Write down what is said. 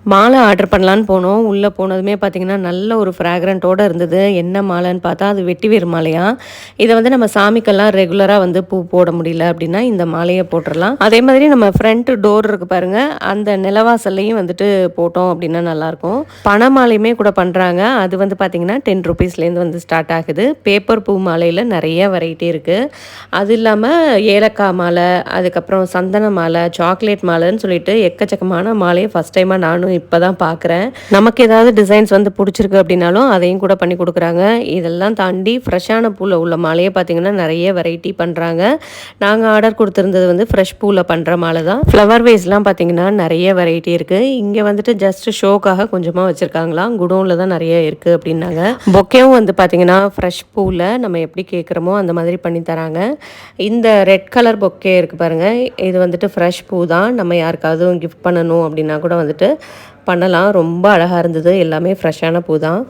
மாலை ஆர்டர் பண்ணலான்னு போனோம். உள்ளே போனதுமே பார்த்தீங்கன்னா, நல்ல ஒரு ஃப்ராக்ரன்ட்டோட இருந்தது. என்ன மாலைன்னு பார்த்தா, அது வெட்டிவேர் மாலையா. இத வந்து நம்ம சாமிக்கெல்லாம் ரெகுலரா வந்து பூ போட முடியல அப்படின்னா, இந்த மாலைய போட்டுறலாம். அதே மாதிரி நம்ம ஃப்ரண்ட் டோர் இருக்கு பாருங்க, அந்த நிலவாசல்லையும் வந்துட்டு போட்டோம் அப்படின்னா நல்லாயிருக்கும். பண மாலையுமே கூட பண்றாங்க. அது வந்து பார்த்தீங்கன்னா, ₹10லேருந்து வந்து ஸ்டார்ட் ஆகுது. பேப்பர் பூ மாலையில நெறைய வெரைட்டி இருக்கு. அது இல்லாம ஏலக்காய் மாலை, அதுக்கப்புறம் சந்தன மாலை, சாக்லேட் மாலைன்னு சொல்லிட்டு எக்கச்சக்கமான மாலைய ஃபர்ஸ்ட் டைமா நானும் இப்ப தான் பார்க்குறேன். நமக்கு ஏதாவது டிசைன்ஸ் வந்து புடிச்சிருக்கு அப்படின்னாலும், அதையும் கூட பண்ணி குடுக்குறாங்க. இதெல்லாம் தாண்டி ஃப்ரெஷ்ஷான பூல உள்ள மாலைய பார்த்தீங்கன்னா, நெறைய வெரைட்டி பண்றாங்க. நாங்க ஆர்டர் குடுத்திருந்தது வந்து ஃப்ரெஷ் பூல பண்ற மாலை தான். ஃப்ளவர் வேஸ்லாம் பார்த்தீங்கன்னா, நெறைய வெரைட்டி இருக்கு. இங்க வந்துட்டு ஜஸ்ட் ஷோக்காக கொஞ்சமா வச்சிருக்காங்களாம். குடோன்ல தான் நெறைய இருக்கு அப்படின்னாங்க. பொக்கேவும் வந்து பார்த்தீங்கன்னா, ஃப்ரெஷ் பூல நம்ம எப்படி கேட்குறோமோ அந்த மாதிரி பண்ணி தராங்க. இந்த ரெட் கலர் பொக்கே இருக்கு பாருங்க. இது வந்துட்டு ஃப்ரெஷ் பூ தான். நம்ம யாருக்காவது கிஃப்ட் பண்ணணும் அப்படின்னா கூட வந்துட்டு பண்ணலாம். ரொம்ப அழகா இருந்தது. எல்லாமே ஃப்ரெஷ்ஷான பூ தான்.